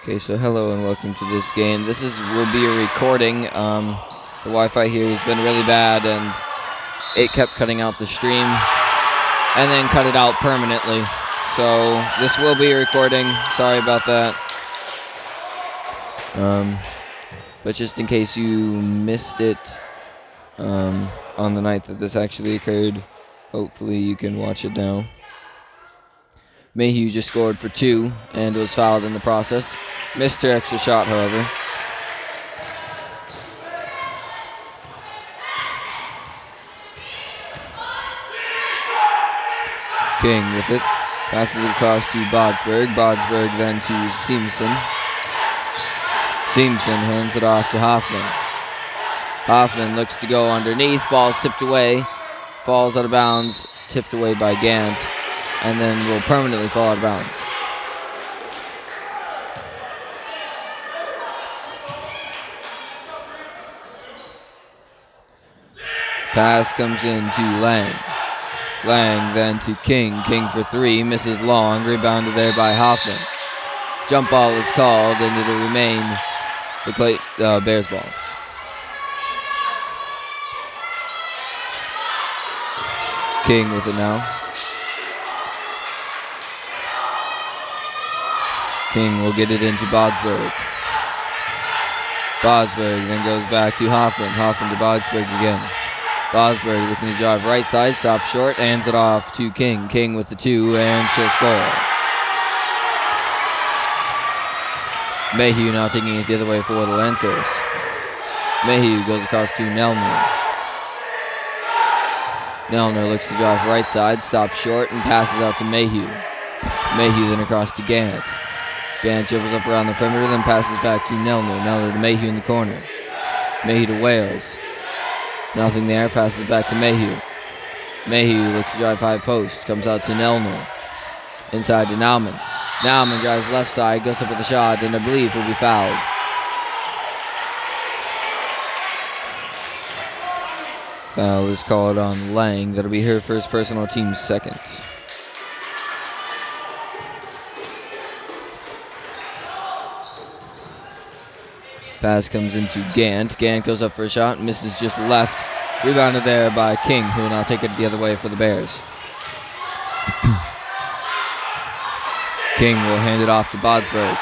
Okay, so hello and welcome to this game. This will be a recording. The Wi-Fi here has been really bad and it kept cutting out the stream and then cut it out permanently. So this will be a recording. Sorry about that. But just in case you missed it on the night that this actually occurred, hopefully you can watch it now. Mayhew just scored for 2 and was fouled in the process. Missed her extra shot, however. King with it. Passes it across to Bodsberg. Bodsberg then to Seamson. Seamson hands it off to Hoffman. Hoffman looks to go underneath. Ball tipped away. Falls out of bounds. Tipped away by Gant. And then will permanently fall out of bounds. Pass comes in to Lang. Lang then to King. King for 3. Misses long. Rebounded there by Hoffman. Jump ball is called and it'll remain the Bears ball. King with it now. King will get it into Bodsberg. Bodsberg then goes back to Hoffman. Hoffman to Bodsberg again. Bodsberg looking to drive right side, stops short, hands it off to King. King with the 2, and she'll score. Mayhew now taking it the other way for the Lancers. Mayhew goes across to Nelner. Nelner looks to drive right side, stops short, and passes out to Mayhew. Mayhew then across to Gant. Gant dribbles up around the perimeter, then passes back to Nelner. Nelner to Mayhew in the corner. Mayhew to Wales. Nothing there, passes back to Mayhew. Mayhew looks to drive high post, comes out to Nelner. Inside to Nauman. Nauman drives left side, goes up with a shot, and I believe will be fouled. Foul is called on Lang. That'll be her first personal, team's second. Pass comes into Gant. Gant goes up for a shot, misses just left. Rebounded there by King, who will now take it the other way for the Bears. King will hand it off to Bodsberg.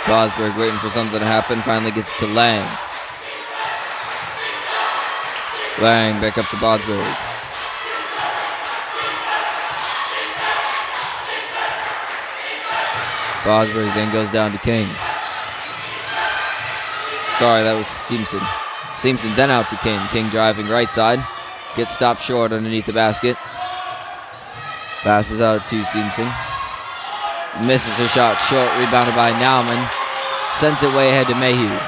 Bodsberg waiting for something to happen, finally gets to Lang. Lang back up to Bodsberg. Bodsberg then goes down to King. Sorry, that was Seamson. Seamson then out to King. King driving right side. Gets stopped short underneath the basket. Passes out to Seamson. Misses her shot short. Rebounded by Nauman. Sends it way ahead to Mayhew.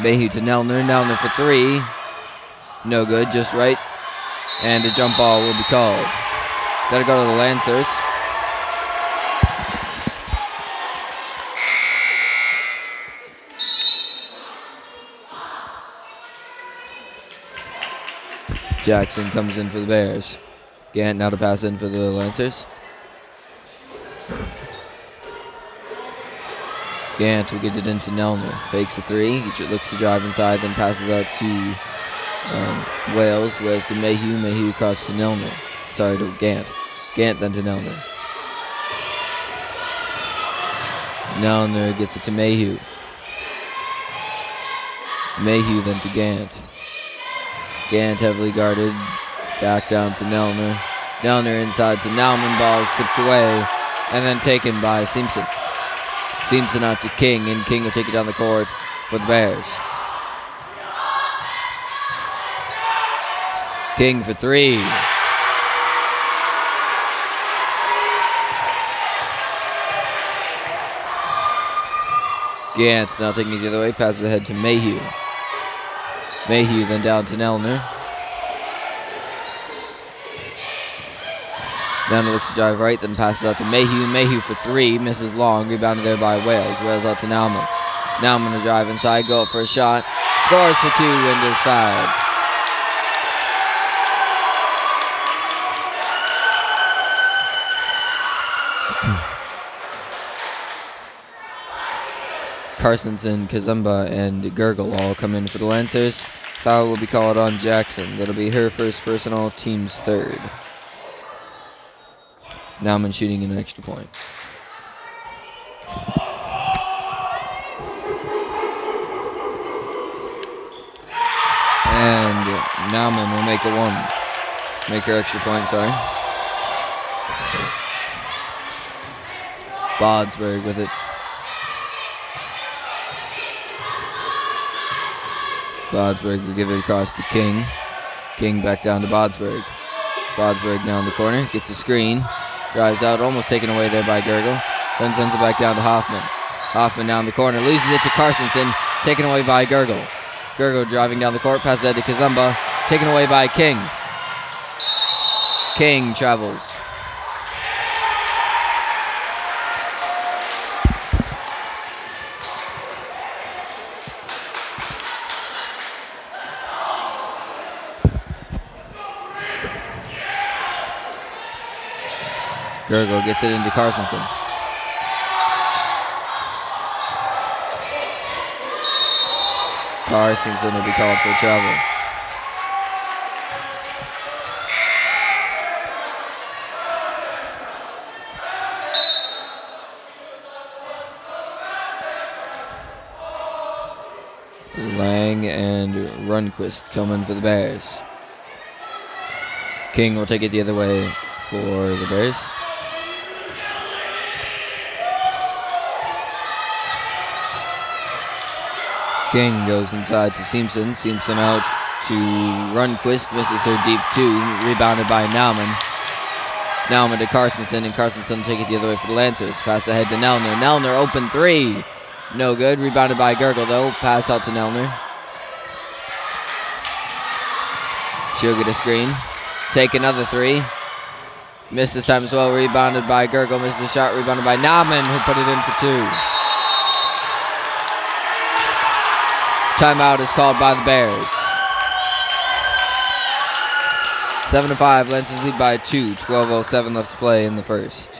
Mayhew to Nelner. Nelner for 3. No good, just right. And a jump ball will be called. Gotta go to the Lancers. Jackson comes in for the Bears. Gant now to pass in for the Lancers. Gant will get it into Nelner. Fakes a 3. He looks to drive inside, then passes out to Wales. Wales to Mayhew. Mayhew across to Nelner. Sorry, to Gant. Gant then to Nelner. Nelner gets it to Mayhew. Mayhew then to Gant. Gant heavily guarded. Back down to Nelner. Nelner inside to Nauman. Ball is tipped away. And then taken by Seamson. Seamson out to King. And King will take it down the court for the Bears. King for 3. Gant now taking it the other way. Passes ahead to Mayhew. Mayhew then down to Nelner. Nelner looks to drive right, then passes out to Mayhew. Mayhew for 3, misses long, rebounded there by Wales. Wales out to Nauman. Nauman to drive inside, go up for a shot. Scores for 2 and is fouled. Carsonson, Kazumba, and Gurgle all come in for the Lancers. Foul will be called on Jackson. That'll be her first personal, team's third. Nauman shooting an extra point. And Nauman will make a one. Make her extra point, sorry. Bodsberg with it. Bodsberg will give it across to King. King back down to Bodsberg. Bodsberg down the corner, gets a screen. Drives out, almost taken away there by Gurgle. Then sends it back down to Hoffman. Hoffman down the corner, loses it to Carsonson, taken away by Gurgle. Gurgle driving down the court, passes that to Kazumba, taken away by King. King travels. Gurgle gets it into Carsonson. Carsonson will be called for travel. Lang and Runquist coming for the Bears. King will take it the other way for the Bears. King goes inside to Simpson. Simpson out to Runquist. Misses her deep two. Rebounded by Nauman. Nauman to Carsonson, and Carsonson will take it the other way for the Lancers. Pass ahead to Nelner. Nelner open three. No good. Rebounded by Gurgle though. Pass out to Nelner. She'll get a screen. Take another three. Missed this time as well. Rebounded by Gurgle. Misses the shot. Rebounded by Nauman, who put it in for two. Timeout is called by the Bears. 7-5. Lancers lead by 2. 12:07 left to play in the first.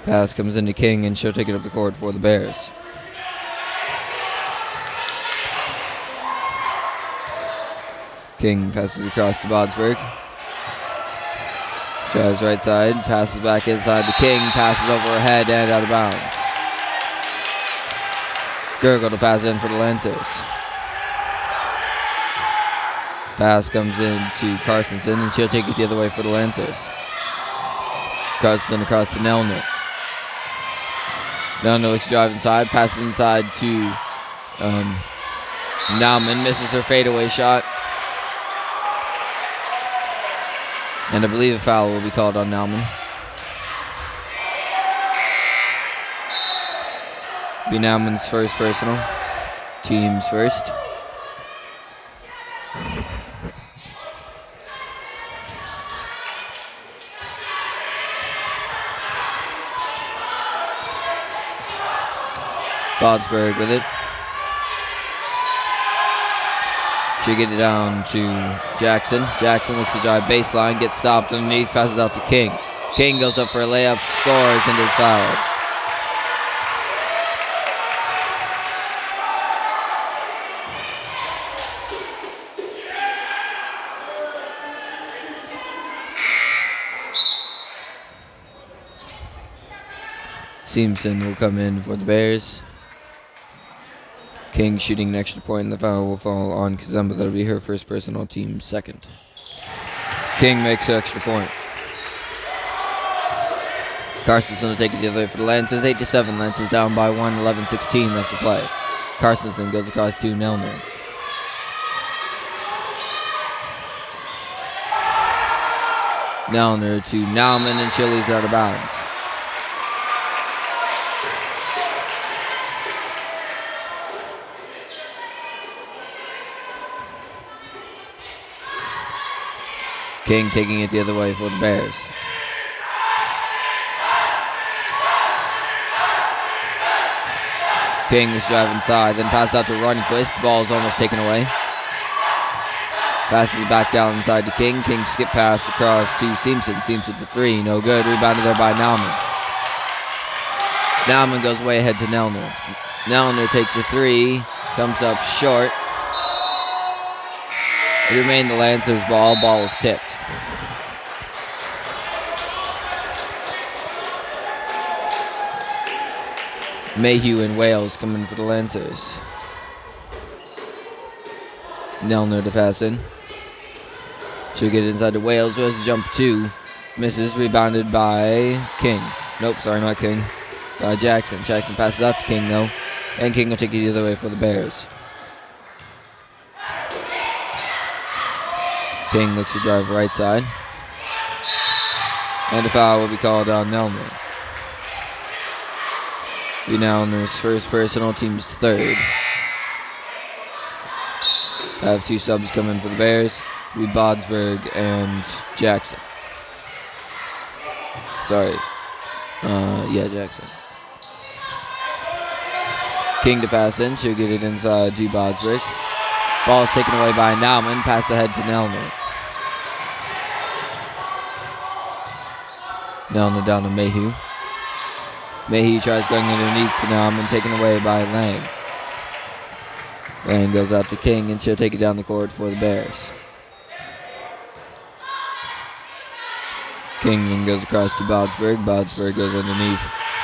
Pass comes into King, and she'll take it up the court for the Bears. King passes across to Bodsberg. Drives right side, passes back inside to King, passes over her head and out of bounds. Gurgle to pass in for the Lancers. Pass comes in to Carsonson, and she'll take it the other way for the Lancers. Carsonson across to Nelner. Nelner looks to drive inside, passes inside to Nauman, misses her fadeaway shot. And I believe a foul will be called on Nauman. Be Nauman's first personal. Team's first. Bodsberg with it. She gets it down to Jackson. Jackson looks to drive baseline, gets stopped underneath, passes out to King. King goes up for a layup, scores, and is fouled. Simpson will come in for the Bears. King shooting an extra point, and the foul will fall on Kazumba. That'll be her first personal, team second. King makes her extra point. Carstensen will take it the other way for the Lancers. 8-7. Lancers down by 1. 11-16 left to play. Carstensen goes across to Nelner. Nelner to Nauman, and Chili's out of bounds. King taking it the other way for the Bears. King is driving inside, then pass out to Runquist. Ball is almost taken away. Passes back down inside to King. King skip pass across to Seamson. Seamson for 3, no good. Rebounded there by Nauman. Nauman goes way ahead to Nelner. Nelner takes a 3, comes up short. It remained the Lancers' ball. Ball was tipped. Mayhew and Wales coming for the Lancers. Nelner to pass in. She'll get it inside to Wales. Wales jump 2. Misses. Rebounded by King. Nope, sorry, not King. By Jackson. Jackson passes out to King, though. And King will take it the other way for the Bears. King looks to drive right side. And a foul will be called on Nelner. Nelner's first personal, team's third. I have 2 subs coming for the Bears. Be Bodsberg and Jackson. Sorry. Jackson. King to pass in. She'll get it inside to Bodsberg. Ball is taken away by Nauman. Pass ahead to Nelner. Nelner down to Mayhew. Mayhew tries going underneath to Nauman, taken away by Lang. Lang goes out to King, and she'll take it down the court for the Bears. King then goes across to Bodsberg. Bodsberg goes underneath,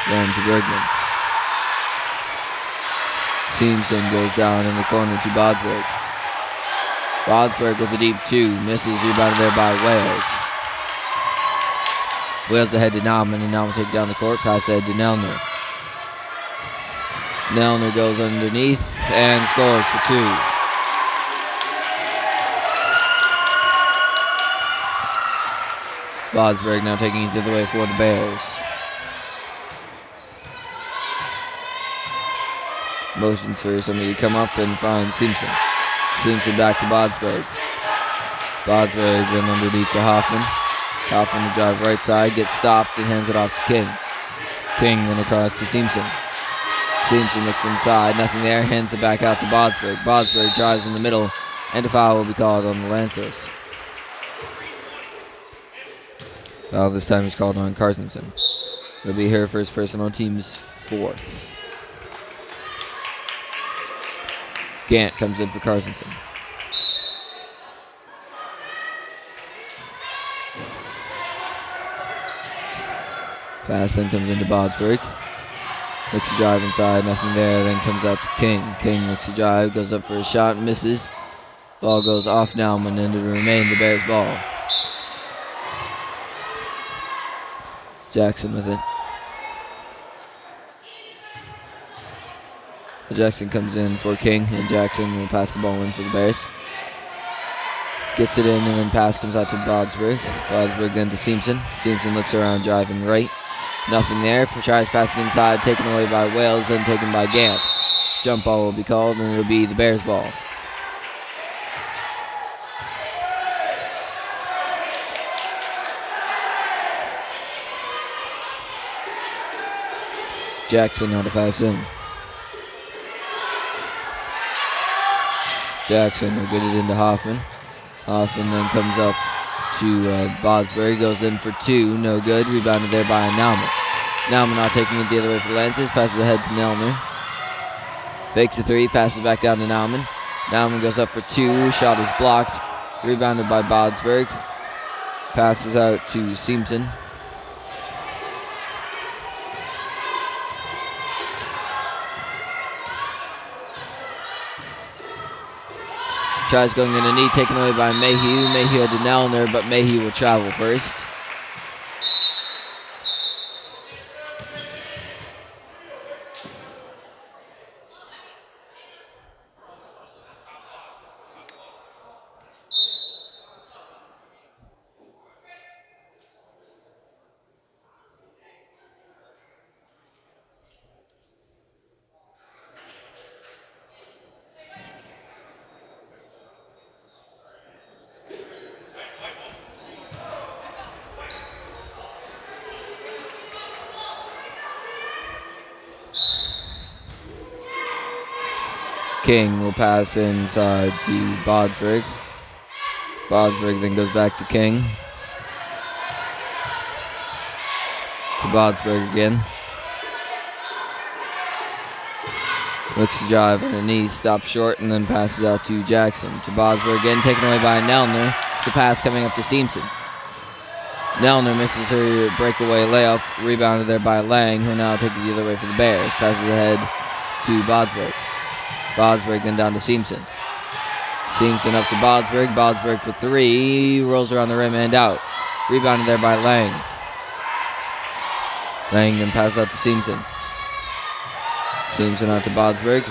down to Bergman. Seamson goes down in the corner to Bodsberg. Bodsberg with a deep 2, misses, rebounded there by Wales. Wales ahead to Nauman, and now will take down the court. Pass ahead to Nelner. Nelner goes underneath and scores for 2. Bodsberg now taking it the other way for the Bears. Motions for somebody to come up and find Simpson. Simpson back to Bodsberg. Bodsberg then underneath to Hoffman. Hoffman to drive right side, gets stopped and hands it off to King. King then across to Simpson. Simpson looks inside, nothing there, hands it back out to Bodsberg. Bodsberg drives in the middle, and a foul will be called on the Lancers. Foul this time is called on Carstensen. It'll be her first personal, team's 4th. Gant comes in for Carstensen. Pass then comes into Bodsberg. Looks to drive inside, nothing there, then comes out to King. King looks to drive, goes up for a shot, misses. Ball goes off Nauman, and it'll remain the Bears' ball. Jackson with it. Jackson comes in for King, and Jackson will pass the ball in for the Bears. Gets it in, and then pass comes out to Bodsberg. Bodsberg then to Simpson. Simpson looks around, driving right. Nothing there. Tries passing inside, taken away by Wales, then taken by Gant. Jump ball will be called, and it'll be the Bears' ball. Jackson now to pass in. Jackson will get it into Hoffman. Hoffman then comes up to Bodsberg, goes in for 2, no good. Rebounded there by Nauman. Nauman now taking it the other way for Lancers, passes ahead to Nelner. Fakes a 3, passes back down to Nauman. Nauman goes up for 2, shot is blocked. Rebounded by Bodsberg. Passes out to Simpson. Tries going in a knee, taken away by Mayhew. Mayhew had to Nelner, but Mayhew will travel first. King will pass inside to Bodsberg. Bodsberg then goes back to King. To Bodsberg again. Looks to drive underneath, stops short, and then passes out to Jackson. To Bodsberg again, taken away by Nelner. The pass coming up to Seamson. Nelner misses her breakaway layup, rebounded there by Lang, who now take it the other way for the Bears. Passes ahead to Bodsberg. Bodsberg then down to Seamson. Seamson up to Bodsberg. Bodsberg for three, rolls around the rim and out. Rebounded there by Lang. Lang then passes out to Seamson. Seamson out to Bodsberg.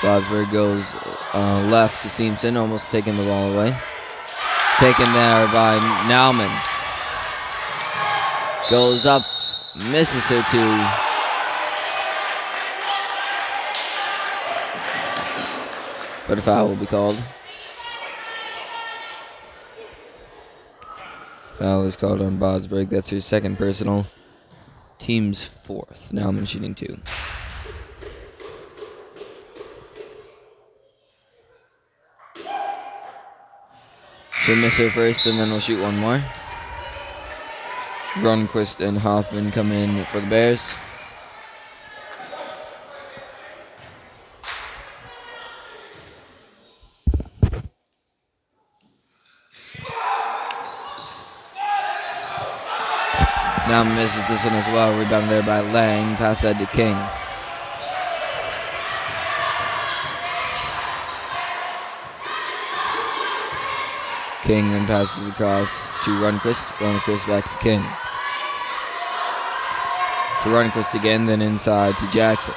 Bodsberg goes left to Seamson, almost taking the ball away. Taken there by Nauman. Goes up, misses her two. But a foul will be called. Foul is called on Bodsberg. That's her second personal. Team's fourth. Nauman shooting two. She'll miss her first, and then we'll shoot one more. Grunquist and Hoffman come in for the Bears. Now misses this one as well. Rebound there by Lang. Pass that to King. King then passes across to Runquist. Runquist back to King. To Runquist again, then inside to Jackson.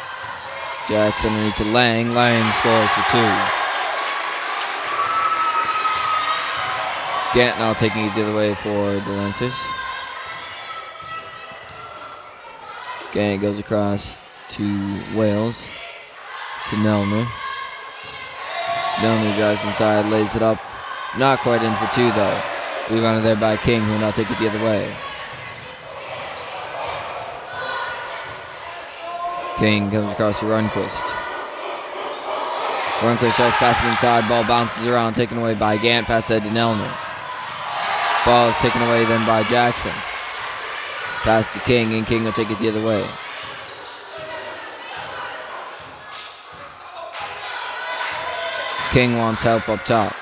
Jackson underneath to Lang. Lang scores for two. Gant now taking it the other way for the Lancers. Gant goes across to Wales. To Nelner. Nelner drives inside, lays it up. Not quite in for two, though. Rebounded there by King, who will now take it the other way. King comes across to Runquist. Runquist tries passing inside. Ball bounces around, taken away by Gant. Pass ahead to Nelner. Ball is taken away then by Jackson. Pass to King, and King will take it the other way. King wants help up top.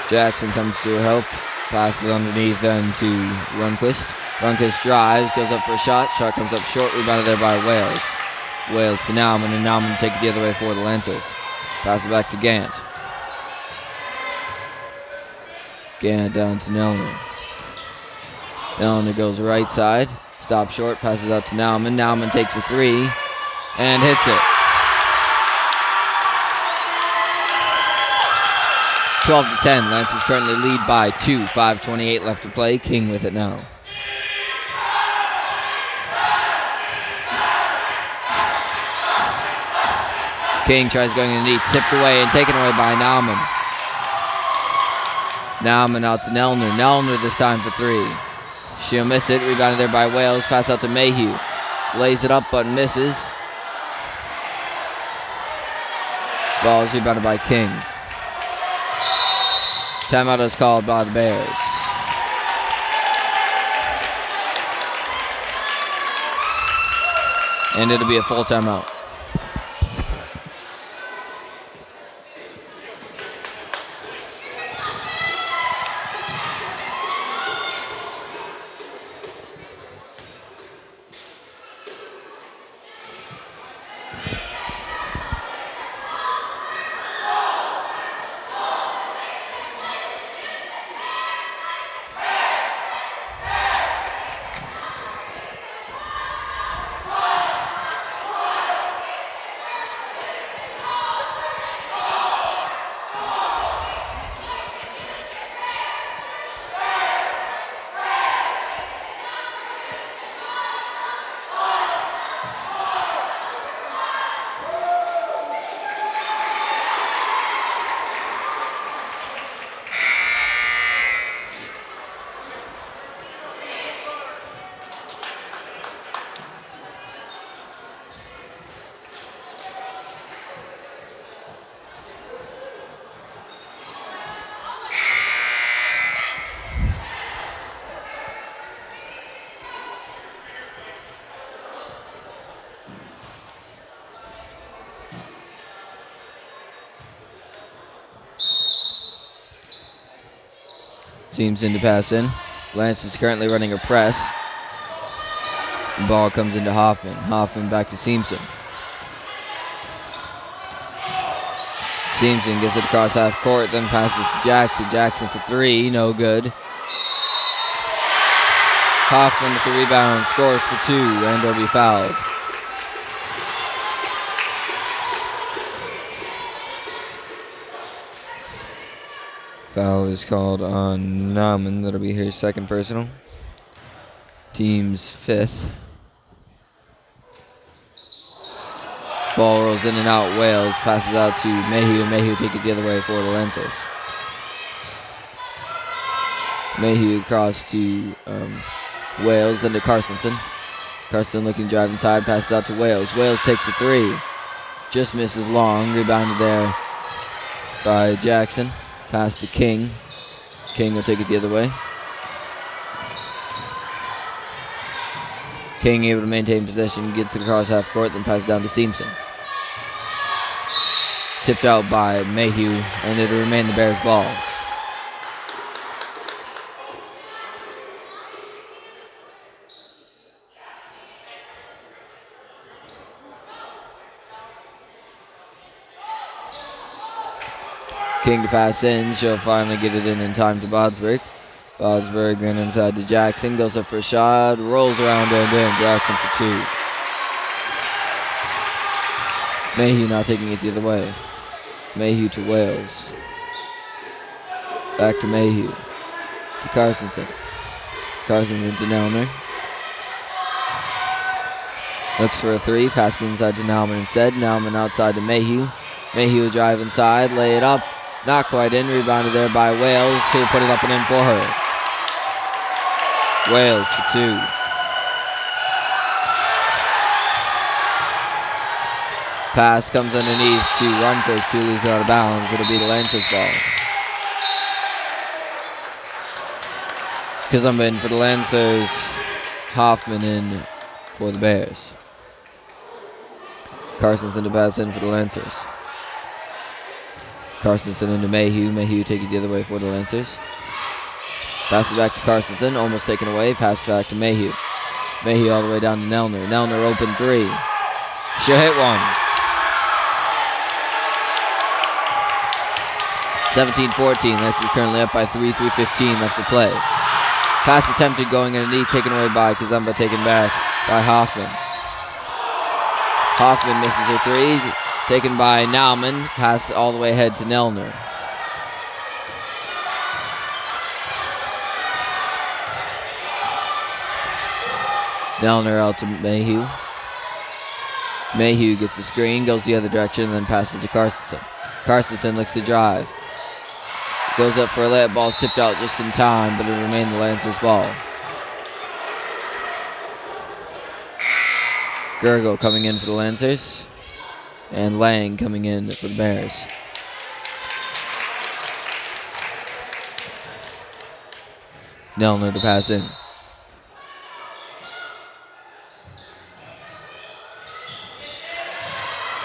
Jackson comes to help. Passes underneath then to Runquist. Runquist drives, goes up for a shot. Shot comes up short, rebounded there by Wales. Wales to Nauman, and Nauman take it the other way for the Lancers. Pass it back to Gant. Gant down to Nelner. Nelner goes right side. Stops short, passes out to Nauman. Nauman takes a three and hits it. 12-10. Lancers currently lead by 2. 5:28 left to play. King with it now. King tries going in the knee, tipped away and taken away by Nauman. Nauman out to Nelner. Nelner this time for three. She'll miss it. Rebounded there by Wales. Pass out to Mayhew. Lays it up but misses. Ball is rebounded by King. Timeout is called by the Bears. And it'll be a full timeout. Seamson to pass in. Lance is currently running a press. The ball comes into Hoffman. Hoffman back to Seamson. Seamson gets it across half court, then passes to Jackson. Jackson for three, no good. Hoffman with the rebound, scores for two, and will be fouled. Foul is called on Nauman. That'll be his second personal. Team's fifth. Ball rolls in and out. Wales passes out to Mayhew. Mayhew take it the other way for the Lancers. Mayhew across to Wales, then to Carsonson. Carson looking to drive inside, passes out to Wales. Wales takes a three. Just misses long. Rebounded there by Jackson. Pass to King. King will take it the other way. King able to maintain possession, gets it across half court, then passes down to Seamson. Tipped out by Mayhew, and it'll remain the Bears' ball. King to pass in. She'll finally get it in time to Bodsberg. Bodsberg then inside to Jackson. Goes up for a shot. Rolls around and in. Jackson for two. Mayhew now taking it the other way. Mayhew to Wales. Back to Mayhew. To Carsonson. Carsonson to Nelner. Looks for a three. Passes inside to Nauman instead. Nauman outside to Mayhew. Mayhew will drive inside. Lay it up. Not quite in. Rebounded there by Wales, who put it up and in for her. Wales for two. Pass comes underneath to Runfist, who loses out of bounds. It'll be the Lancers' ball. Kazumba in for the Lancers. Hoffman in for the Bears. Carsonson to pass in for the Lancers. Carsonson into Mayhew. Mayhew take it the other way for the Lancers. Pass it back to Carsonson. Almost taken away. Pass back to Mayhew. Mayhew all the way down to Nelner. Nelner open three. She'll hit one. 17-14. Lancers currently up by 3. 3:15 left to play. Pass attempted going underneath. Taken away by Kazumba. Taken back by Hoffman. Hoffman misses her three. Taken by Nauman. Pass all the way ahead to Nelner. Nelner out to Mayhew. Mayhew gets a screen, goes the other direction, and then passes to Carsonson. Carsonson looks to drive. Goes up for a layup. Ball's tipped out just in time, but it'll remain the Lancers' ball. Gergel coming in for the Lancers. And Lang coming in for the Bears. Nelner to pass in.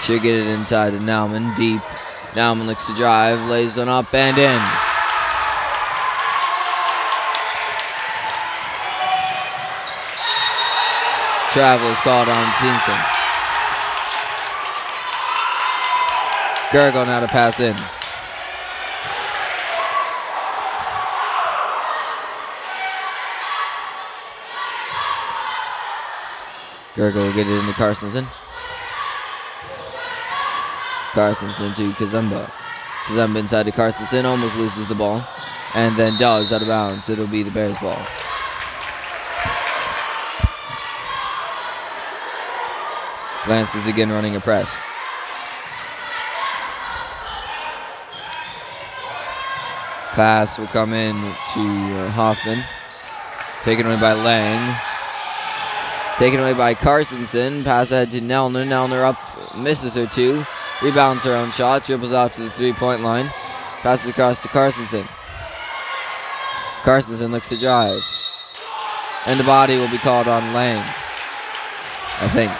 She'll get it inside to Nauman, deep. Nauman looks to drive, lays one up and in. Travel is called on Simpson. Gergel now to pass in. Gergel will get it into Carsonson. Carsonson to Kazumba. Kazumba inside to Carsonson, almost loses the ball. And then does out of bounds. It'll be the Bears' ball. Lance is again running a press. Pass will come in to Hoffman. Taken away by Lang. Taken away by Carsonson. Pass ahead to Nelner. Nelner up, misses her two. Rebounds her own shot. Dribbles out to the three-point line. Passes across to Carsonson. Carsonson looks to drive. And the body will be called on Lang, I think.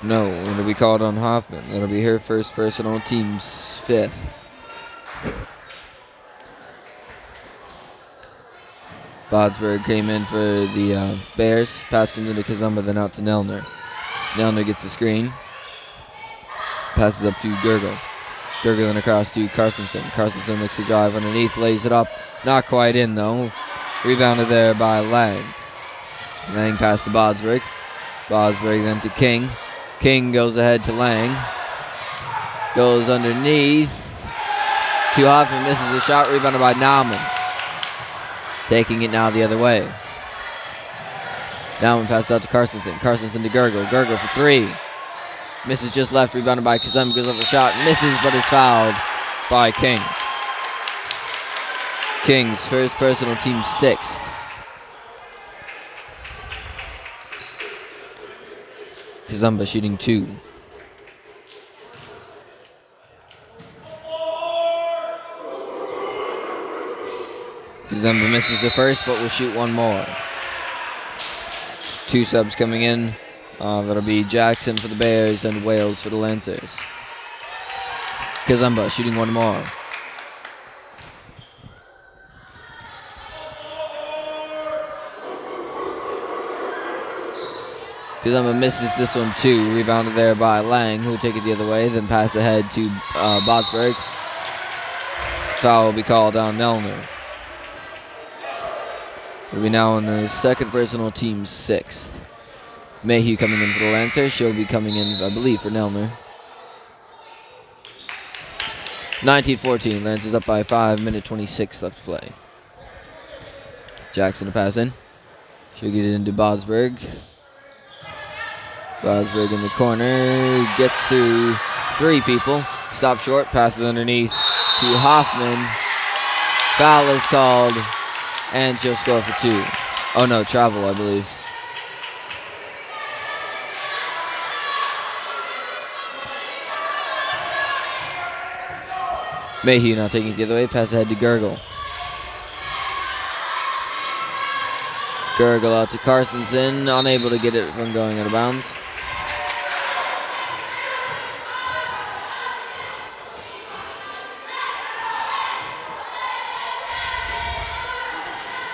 No, it'll be called on Hoffman. That'll be her first personal, team's 5th. Bodsberg came in for the Bears. Pass comes into Kazumba, then out to Nelner. Nelner gets the screen. Passes up to Gergel. Gergel then across to Carstensen. Carstensen looks to drive underneath, lays it up. Not quite in, though. Rebounded there by Lang. Lang passed to Bodsberg. Bodsberg then to King. King goes ahead to Lang. Goes underneath. To Hoffman, misses the shot. Rebounded by Nauman. Taking it now the other way. Nauman passes out to Carstensen. Carstensen to Gergel. Gergel for 3. Misses just left. Rebounded by Kazum. Goes up a shot. Misses, but is fouled by King. King's first personal, team 6th. Kazumba shooting 2. Kazumba misses the first, but will shoot one more. 2 subs coming in. That'll be Jackson for the Bears and Wales for the Lancers. Kazumba shooting one more. Kazumba misses this one too. Rebounded there by Lang, who will take it the other way, then pass ahead to Botsberg. Foul will be called on Nelner. We'll be now on the second personal, team 6th. Mayhew coming in for the Lancers. She'll be coming in, I believe, for Nelner. 19-14. Lancers up by 5. Minute 26 left to play. Jackson to pass in. She'll get it into Bodsberg. Bodsberg in the corner. Gets through 3 people. Stop short. Passes underneath to Hoffman. Foul is called. And she'll score for 2. Oh no, travel, I believe. Mayhew now taking it the other way. Pass ahead to Gergel. Gergel out to Carstensen. Unable to get it from going out of bounds.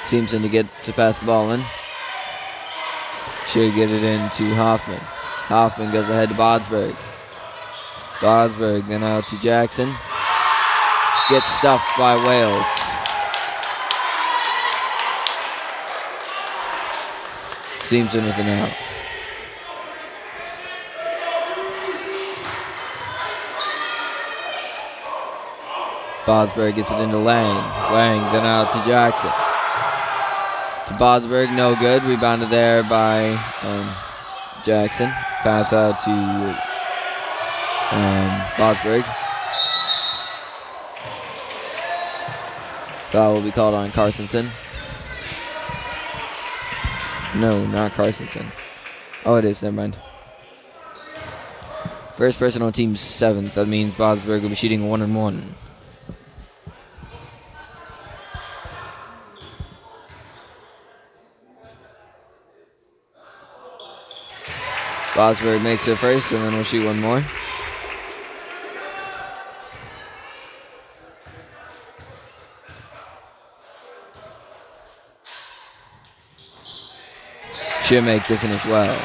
Simpson to get to pass the ball in. She'll get it into Hoffman. Hoffman goes ahead to Bodsberg. Bodsberg then out to Jackson. Gets stuffed by Wales. Simpson with an out. Bodsberg gets it into Lang. Lang then out to Jackson. To Bodsberg, no good. Rebounded there by Jackson. Pass out to Bodsberg. Foul will be called on Carstensen. No, not Carstensen. Oh, it is. Never mind. First person on team 7th. That means Bodsberg will be shooting 1-1. Bodsberg makes it first, and then we'll shoot one more. She'll make this one as well.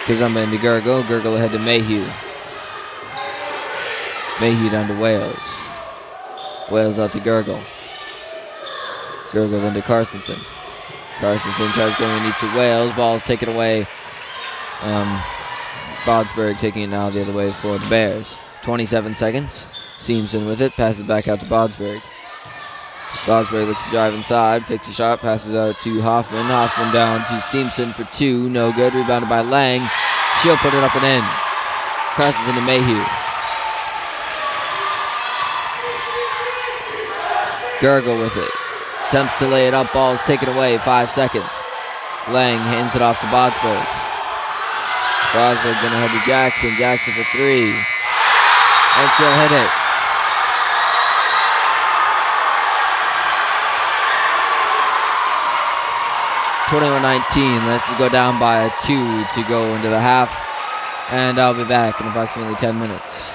Kazumba into Gergel. Gergel ahead to Mayhew. Mayhew down to Wales. Wales out to Gergel. Gergel into Carstensen. Carstensen tries going underneath to Wales. Ball's taken away. Bodsberg taking it now the other way for the Bears. 27 seconds. Simpson with it. Passes back out to Bodsberg. Bodsberg looks to drive inside. Fakes a shot. Passes out to Hoffman. Hoffman down to Simpson for 2. No good. Rebounded by Lang. She'll put it up and in. Crosses into Mayhew. Gergel with it. Attempts to lay it up. Ball's taken away. 5 seconds. Lang hands it off to Bodsberg. Bodsberg gonna head to Jackson. Jackson for 3. And she'll hit it. 21-19. Let's go down by 2 to go into the half. And I'll be back in approximately 10 minutes.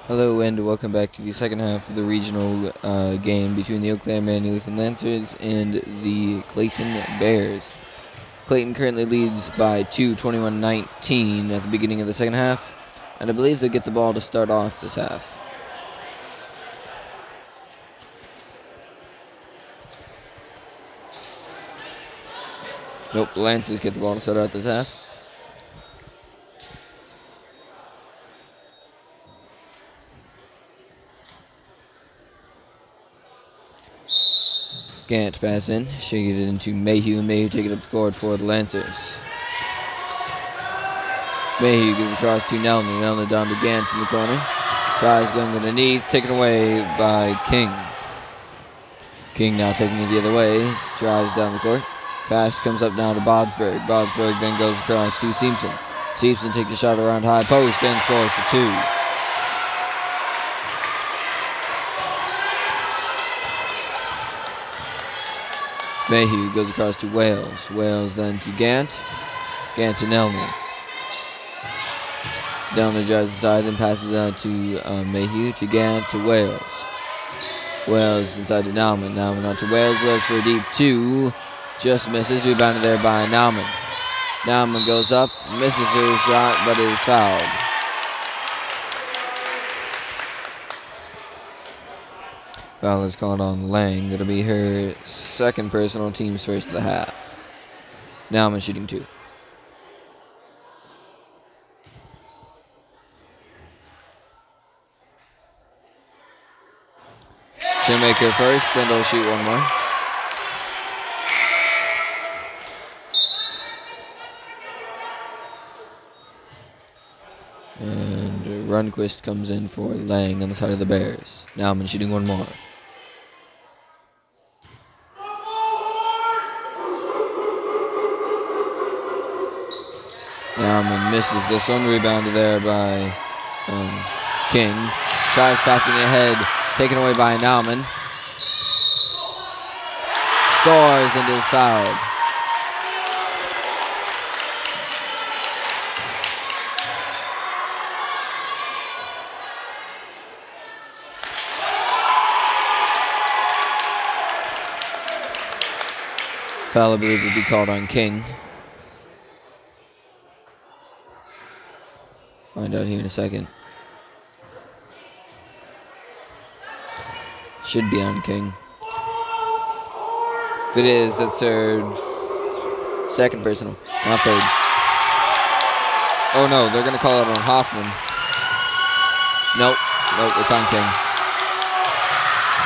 Hello and welcome back to the second half of the regional game between the Eau Claire Lutheran Lancers and the Clayton Bears. Clayton currently leads by 2, 21-19 at the beginning of the second half, and I believe they get the ball to start off this half. Nope, the Lancers get the ball to start out this half. Gant pass in, shaking it into Mayhew. Mayhew taking up the court for the Lancers. Mayhew gives across to Nelner. Nelner down to Gant in the corner. Tries going underneath, taken away by King. King now taking it the other way, drives down the court. Pass comes up now to Bodsberg. Bodsberg then goes across to Simpson. Simpson takes a shot around high post and scores for 2. Mayhew goes across to Wales. Wales then to Gant. Gant to Nelner. Nelner drives inside and passes out to Mayhew, to Gant, to Wales. Wales inside to Nauman. Nauman out to Wales. Wales for a deep 2. Just misses. Rebounded there by Nauman. Nauman goes up, misses her shot, but is fouled. Foul is called on Lang. It'll be her second personal, team's first of the half. Nauman shooting 2. She'll make her first, then they'll shoot one more. And Runquist comes in for Lang on the side of the Bears. Nauman shooting one more. Nauman misses this one, rebounded there by King. Tries passing ahead, taken away by Nauman. Scores and is fouled. Foul, I believe, will be called on King. Find out here in a second. Should be on King. If it is, that's her second personal, not third. Oh no, they're going to call it on Hoffman. Nope, it's on King.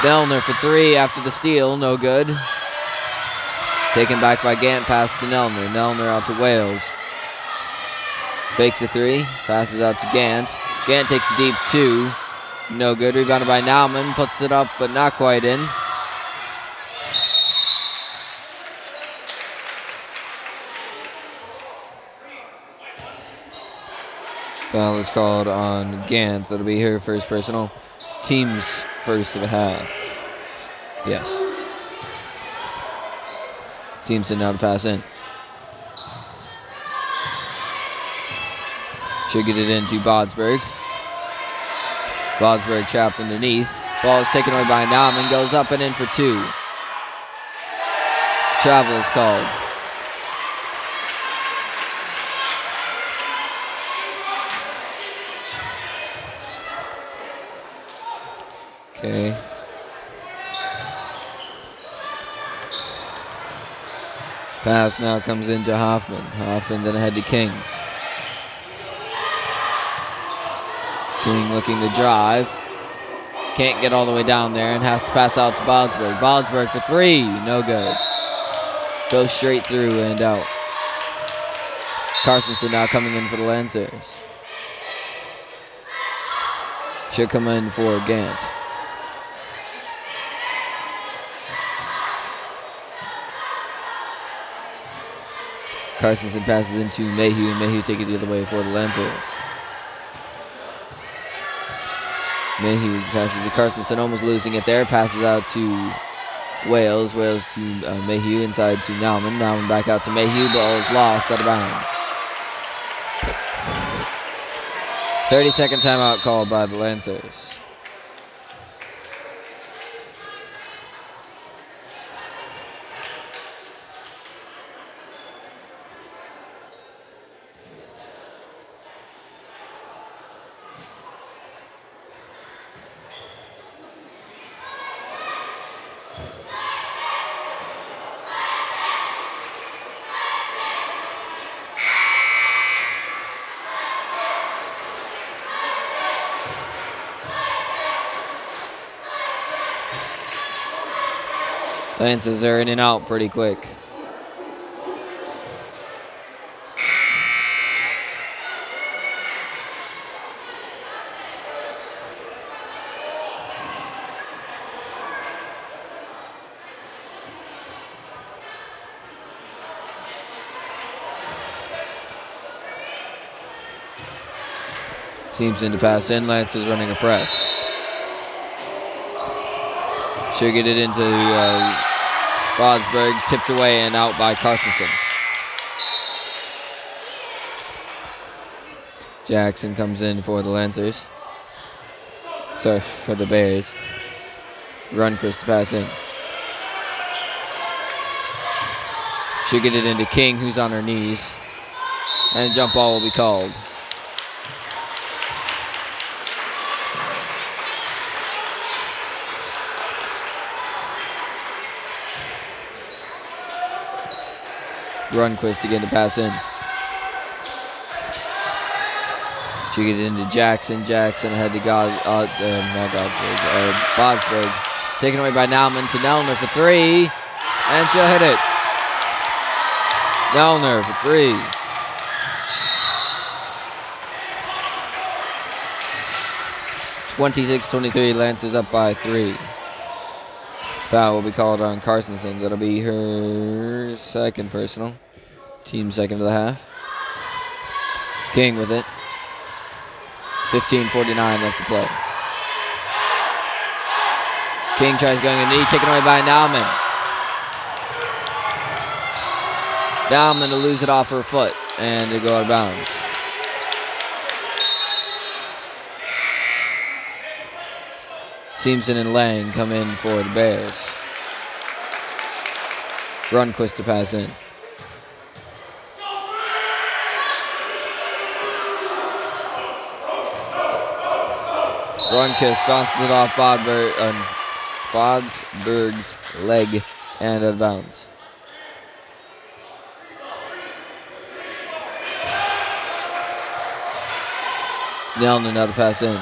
Nelner for 3 after the steal, no good. Taken back by Gant, pass to Nelner. Nelner out to Wales. Fakes a 3, passes out to Gant. Gant takes a deep 2. No good. Rebounded by Nauman. Puts it up, but not quite in. Foul is called on Gant. That'll be her first personal. Team's first of the half. Yes. Simpson now to pass in. Should get it into Bodsberg. Bodsberg trapped underneath. Ball is taken away by Nauman. Goes up and in for 2. Travel is called. Okay. Pass now comes into Hoffman. Hoffman then ahead to King. King looking to drive. Can't get all the way down there and has to pass out to Bodsberg. Bodsberg for 3. No good. Goes straight through and out. Carsonson now coming in for the Lancers. Should come in for Gant. Carsonson passes into Mayhew, and Mayhew take it the other way for the Lancers. Mayhew passes to Carsonson, almost losing it there. Passes out to Wales. Wales to Mayhew, inside to Nauman. Nauman back out to Mayhew. Ball is lost out of bounds. 30-second timeout called by the Lancers. Lancers are in and out pretty quick. Seems in to pass in. Lancers running a press. Should get it into Bodsberg, tipped away and out by Carstensen. Jackson comes in for the Lancers. Sorry, for the Bears. Runquist to pass in. Should get it into King, who's on her knees. And a jump ball will be called. Runquist again to pass in. She get it into Jackson. Jackson ahead to Bodsberg. Taken away by Nauman to Nelner for three. And she'll hit it. Nelner for three. (26-23), Lancers up by three. Foul will be called on Carstensen. That'll be her second personal. Team second of the half. King with it. 15:49 left to play. King tries going a knee, taken away by Nauman. Nauman to lose it off her foot and to go out of bounds. Seamson and Lang come in for the Bears. Runquist to pass in. Runquist bounces it off Bodsberg's leg and out of bounds. Nelner now to pass in.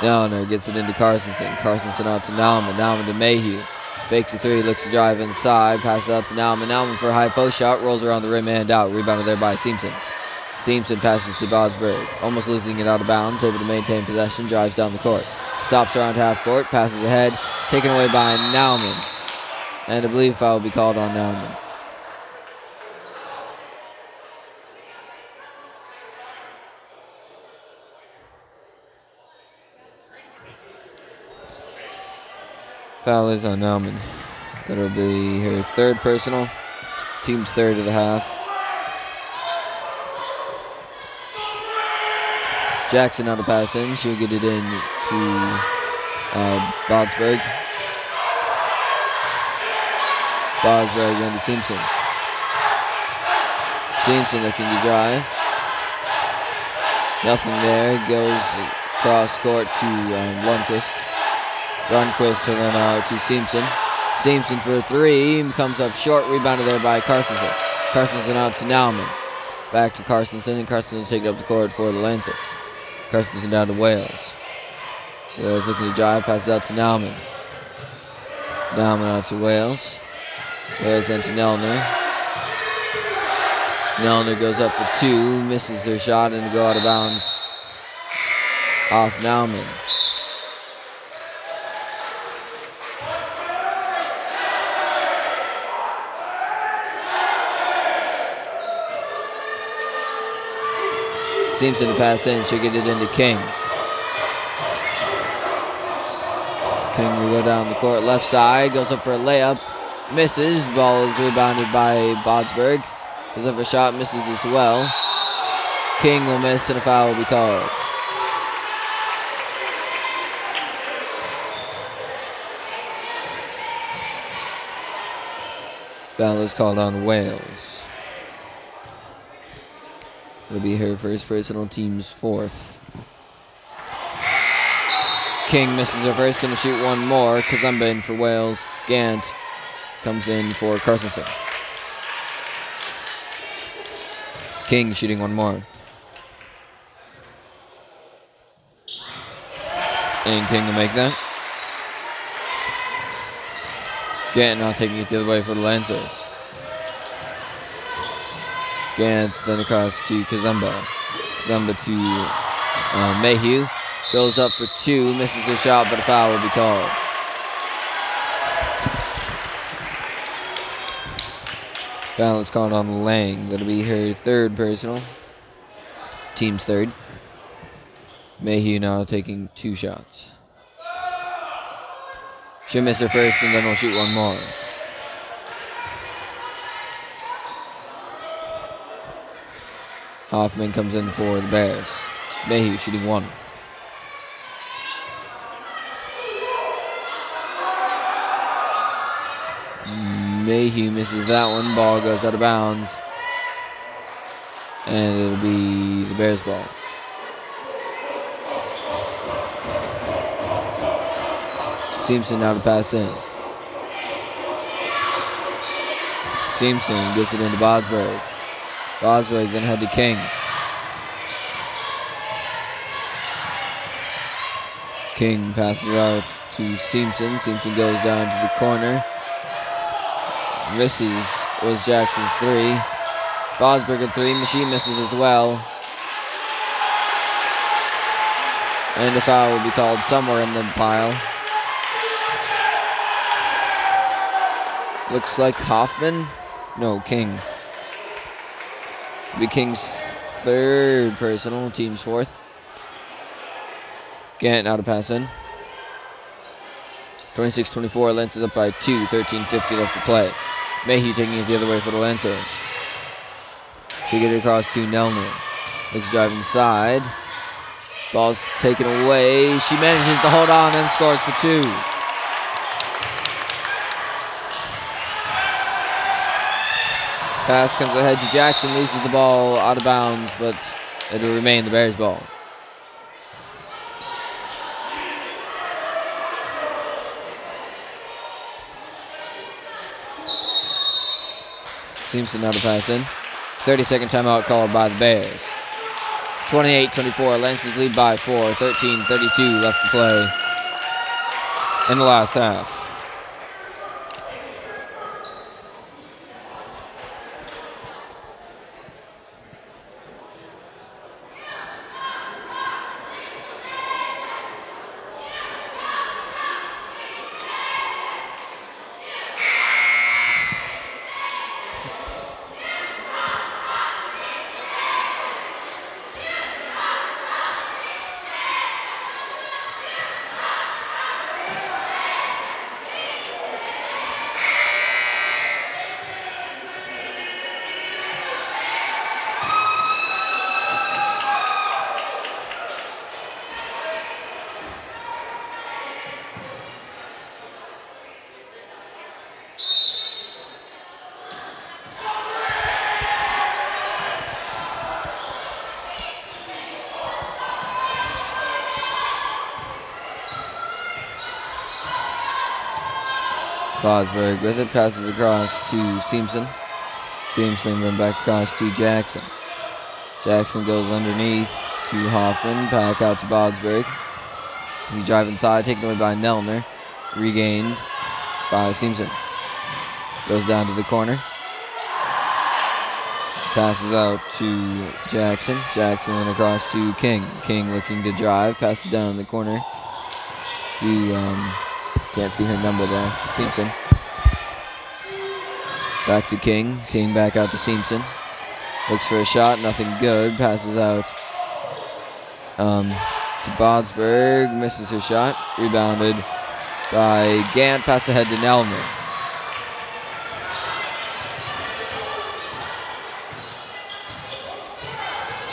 Nelner gets it into Carstensen. Carstensen out to Nauman. Nauman to Mayhew. Fakes a three, looks to drive inside. Passes out to Nauman. Nauman for a high post shot. Rolls around the rim and out. Rebounded there by Seamson. Seamson passes to Bodsberg. Almost losing it out of bounds. Able to maintain possession. Drives down the court. Stops around half court. Passes ahead. Taken away by Nauman. And I believe foul will be called on Nauman. Foul is on Nauman. That'll be her third personal. Team's third of the half. Jackson on the pass in. She'll get it in to Bodsberg. Bodsberg into Seamson. Seamson looking to drive. Nothing there. Goes cross court to Lundquist. Runquist and then out to Seamson. Seamson for a three. Comes up short. Rebounded there by Carstensen. Carstensen out to Nauman. Back to Carstensen. And Carstensen taking up the court for the Lancers. Carstensen down to Wales. Wales looking to drive. Passes out to Nauman. Nauman out to Wales. Wales then to Nelner. Nelner goes up for two. Misses her shot and to go out of bounds off Nauman. Seamson to pass in. She'll get it into King. King will go down the court left side. Goes up for a layup. Misses. Ball is rebounded by Bodsberg. Goes up for a shot, misses as well. King will miss and a foul will be called. Foul is called on Wales. It'll be her first personal, team's fourth. King misses her first and will shoot one more. Kazumba in for Wales. Gant comes in for Carstensen. King shooting one more. And King will make that. Gant now taking it the other way for the Lancers. Gant then across to Kazumba. Kazumba to Mayhew. Goes up for two, misses a shot, but a foul will be called. Foul is called on Lang. That'll be her third personal. Team's third. Mayhew now taking two shots. She'll miss her first and then we'll shoot one more. Hoffman comes in for the Bears. Mayhew shooting one. Mayhew misses that one. Ball goes out of bounds. And it'll be the Bears' ball. Simpson now to pass in. Simpson gets it into Bodsberg. Bodsberg then head to King. King passes out to Simpson. Simpson goes down to the corner. Misses was Jackson's three. Bodsberg at three. Machine misses as well. And the foul will be called somewhere in the pile. Looks like Hoffman. No, King. It'll be King's third personal, team's fourth. Gant now to pass in. 26-24, Lancers up by 2, 13:50 left to play. Mayhew taking it the other way for the Lancers. She gets it across to Nelner. Looks drive inside. Ball's taken away. She manages to hold on and scores for two. Pass comes ahead to Jackson, loses the ball out of bounds, but it'll remain the Bears' ball. Simpson now to pass in. 30-second timeout called by the Bears. 28-24, Lancers lead by 4, 13:32 left to play in the last half. Bodsberg with it, passes across to Simpson. Simpson then back across to Jackson. Jackson goes underneath to Hoffman, back out to Bodsberg. He's driving inside, taken away by Nelner. Regained by Simpson. Goes down to the corner. Passes out to Jackson. Jackson then across to King. King looking to drive, passes down in the corner to can't see her number there. Simpson. Back to King. King back out to Simpson. Looks for a shot. Nothing good. Passes out to Bodsberg. Misses her shot. Rebounded by Gant. Pass ahead to Nelner.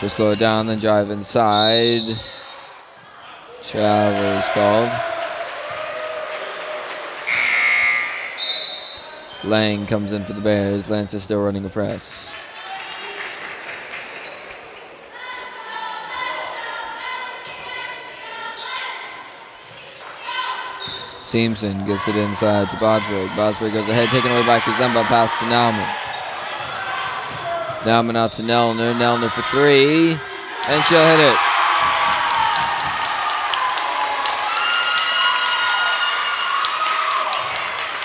Just slow it down, then drive inside. Travel is called. Lang comes in for the Bears. Lance is still running a press. Simpson gets it inside to Bodsberg. Bodsberg goes ahead, taken away by Kazemba, pass to Nauman. Nauman out to Nelner. Nelner for three, and she'll hit it.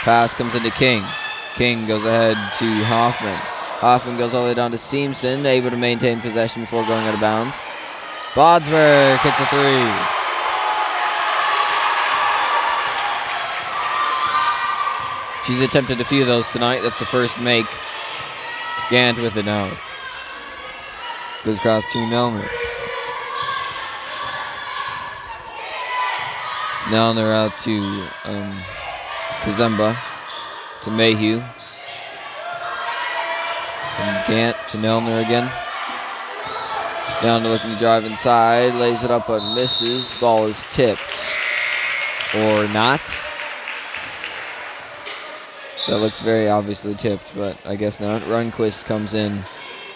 Pass comes into King. King goes ahead to Hoffman. Hoffman goes all the way down to Simpson, able to maintain possession before going out of bounds. Bodsberg hits a three. She's attempted a few of those tonight. That's the first make. Gant with it now. Goes across to Nelner. Nelner out to Kazemba. To Mayhew. From Gant to Nelner again. Nelner looking to drive inside. Lays it up but misses. Ball is tipped. Or not. That looked very obviously tipped, but I guess not. Runquist comes in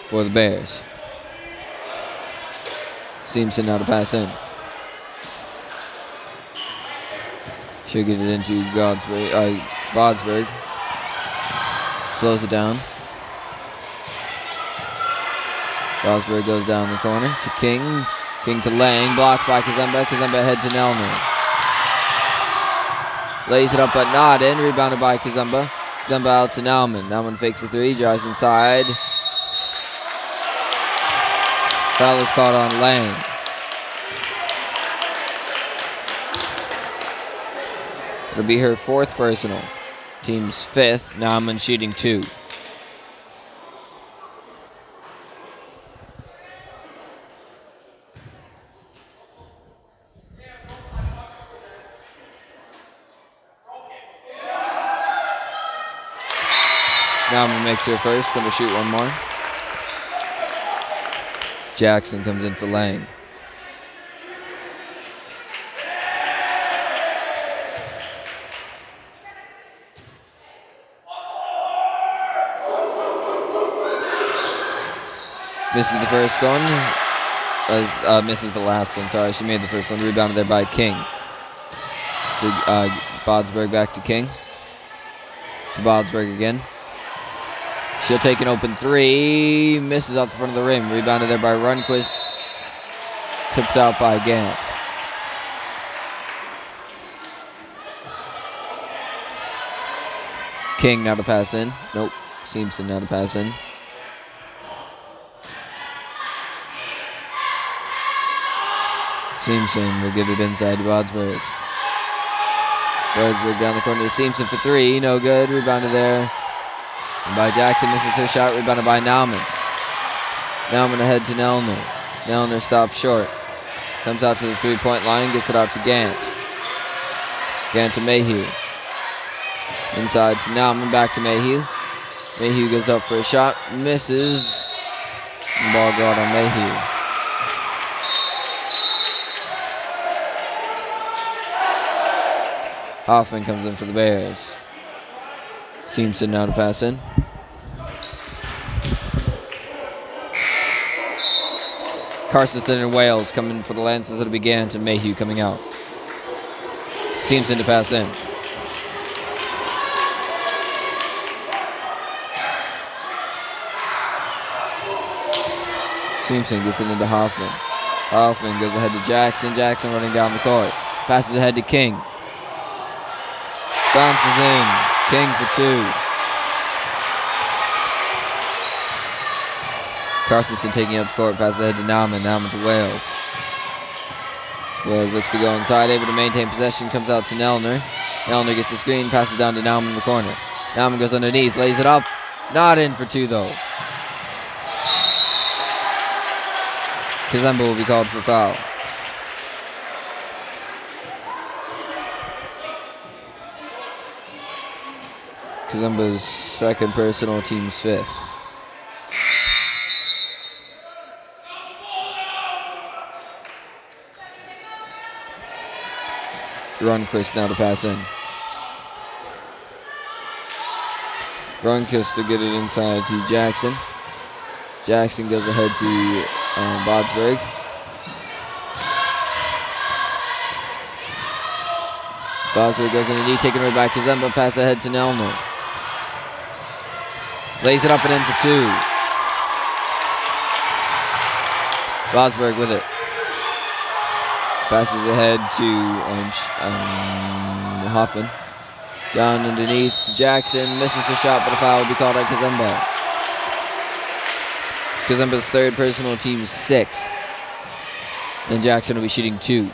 for the Bears. Simpson now to pass in. Should get it into Bodsberg. Slows it down. Bodsberg goes down the corner to King. King to Lang, blocked by Kazemba. Kazemba ahead to Nelner. Lays it up but not in, rebounded by Kazemba. Kazemba out to Nauman. Nauman fakes the three, drives inside. Foul is caught on Lang. It'll be her fourth personal. Team's fifth. Nauman shooting two. Nauman makes her first, then we'll shoot one more. Jackson comes in for Lang. Misses the first one. Misses the last one, sorry. She made the first one. Rebounded there by King. To Bodsberg back to King. To Bodsberg again. She'll take an open three. Misses off the front of the rim. Rebounded there by Runquist. Tipped out by Gant. King now to pass in. Nope. Simpson now to pass in. Simpson will get it inside to Bodsberg. Bodsberg down the corner to Simpson for three. No good. Rebounded there by Jackson. Misses her shot. Rebounded by Nauman. Nauman ahead to Nelner. Nelner stops short. Comes out to the three-point line. Gets it out to Gant. Gant to Mayhew. Inside to Nauman. Back to Mayhew. Mayhew goes up for a shot. Misses. And ball go out on Mayhew. Hoffman comes in for the Bears. Simpson now to pass in. Carston and Wales coming for the Lancers. It'll be Gant and Mayhew coming out. Simpson to pass in. Simpson gets it into Hoffman. Hoffman goes ahead to Jackson. Jackson running down the court. Passes ahead to King. Bounces in. King for two. Carston taking up the court. Passes ahead to Nauman. Nauman to Wales. Wales looks to go inside. Able to maintain possession. Comes out to Nelner. Nelner gets the screen. Passes down to Nauman in the corner. Nauman goes underneath. Lays it up. Not in for two though. Kazemba will be called for foul. Kazemba's second personal, team's fifth. Grunquist now to pass in. Grunquist to get it inside to Jackson. Jackson goes ahead to Bodsberg. Bodsberg goes in the knee, taking right back to Zemba. Pass ahead to Nelner. Lays it up and in for 2. Bodsberg with it. Passes ahead to Hoffman. Down underneath to Jackson. Misses the shot, but a foul will be called on Kazemba. Kazemba's third personal, team 6th. And Jackson will be shooting 2.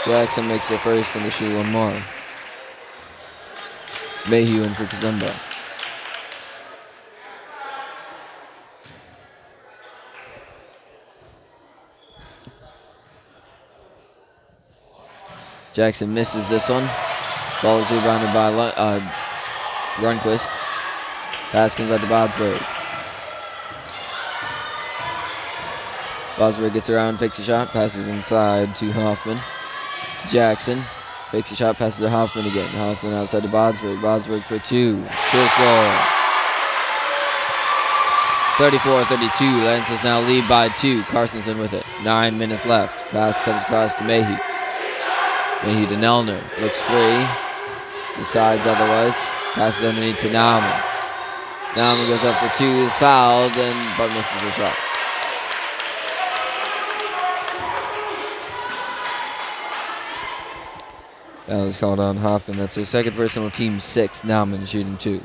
Jackson makes the first and will shoot 1 more. Mayhew in for Kazemba. Jackson misses this one. Ball is rebounded by Grunquist. Pass comes out to Bodsberg. Bodsberg gets around, fakes a shot, passes inside to Hoffman. Jackson fakes a shot, passes to Hoffman again. Hoffman outside to Bodsberg. Bodsberg for 2. She'll score. 34-32. Lancers now lead by 2. Carstensen with it. 9 minutes left. Pass comes across to Mayhew. Mayhew to Nelner. Looks free. Decides otherwise. Passes underneath to Nauman. Nauman goes up for 2. Is fouled but misses the shot. That was called on Hoffman. That's her second personal, team 6. Nauman shooting 2.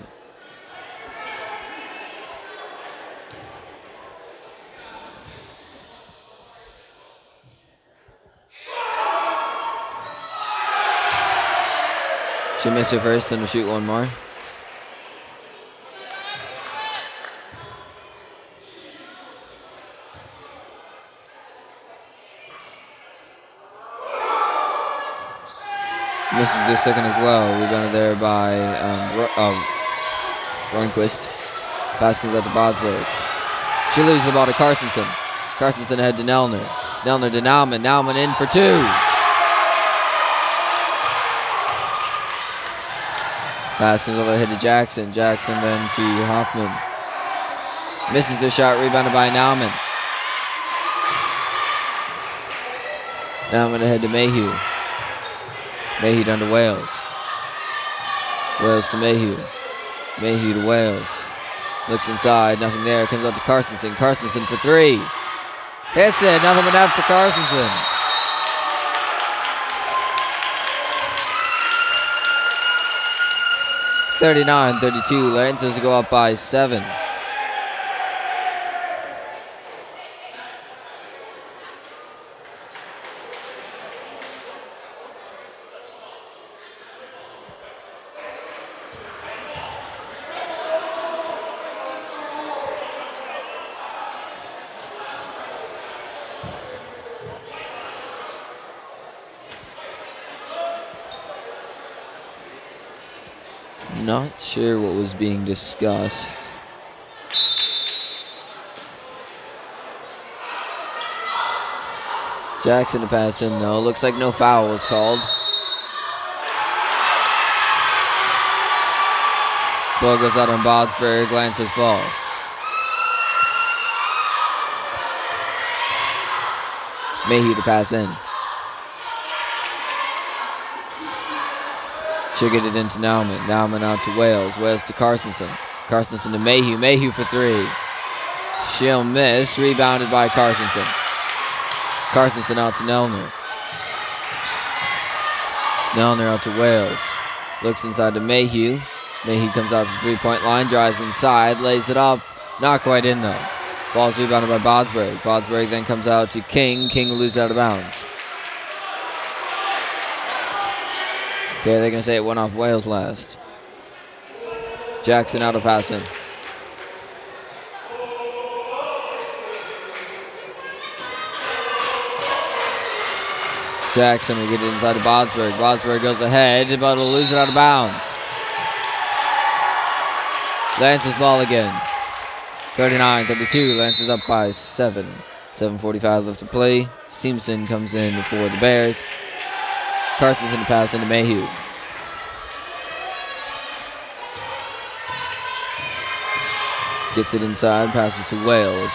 She missed her first and will shoot 1 more. Misses the second as well. Rebounded there by Grunquist. Pass comes out to Bodsberg. She loses the ball to Carstensen. Carstensen ahead to Nelner. Nelner to Nauman. Nauman in for 2. Pass comes over ahead to Jackson. Jackson then to Hoffman. Misses the shot. Rebounded by Nauman. Nauman ahead to Mayhew. Mayhew down to Wales. Wales to Mayhew. Mayhew to Wales. Looks inside, nothing there. Comes out to Carstensen. Carstensen for 3. Hits it, nothing but net for Carstensen. (39-32). Lancers go up by 7. Not sure what was being discussed. Jackson to pass in though. Looks like no foul was called. Ball goes out on Bodsberg. Lances ball. Mayhew to pass in. She'll get it into Nauman. Nauman out to Wales. Wales to Carstensen. Carstensen to Mayhew. Mayhew for 3. She'll miss. Rebounded by Carstensen. Carstensen out to Nelner. Nelner out to Wales. Looks inside to Mayhew. Mayhew comes out to the 3-point line. Drives inside. Lays it up. Not quite in though. Ball's rebounded by Bodsberg. Bodsberg then comes out to King. King will lose out of bounds. Okay, they're going to say it went off Wales last. Jackson out of passing. Jackson will get it inside to Bodsberg. Bodsberg goes ahead, but will lose it out of bounds. Lance's ball again. 39-32. Lance is up by 7. 7:45 left to play. Seamson comes in for the Bears. Carson's in the pass into Mayhew. Gets it inside, passes to Wales.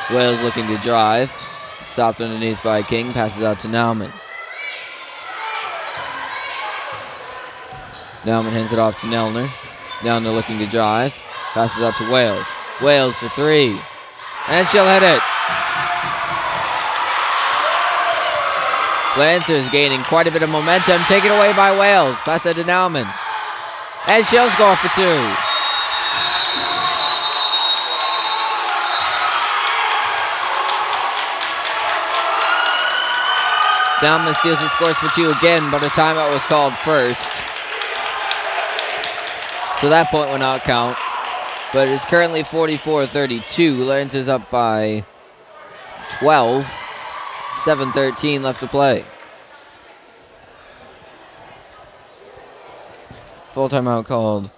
Wales looking to drive. Stopped underneath by King, passes out to Nauman. Nauman hands it off to Nelner. Nelner looking to drive. Passes out to Wales. Wales for 3. And she'll hit it. Lancers gaining quite a bit of momentum. Taken away by Wales. Pass it to Nauman. And she'll score for 2. Nauman steals and scores for 2 again, but a timeout was called first. So that point will not count. But it's currently 44-32. Lance is up by 12. 7:13 left to play. Full timeout called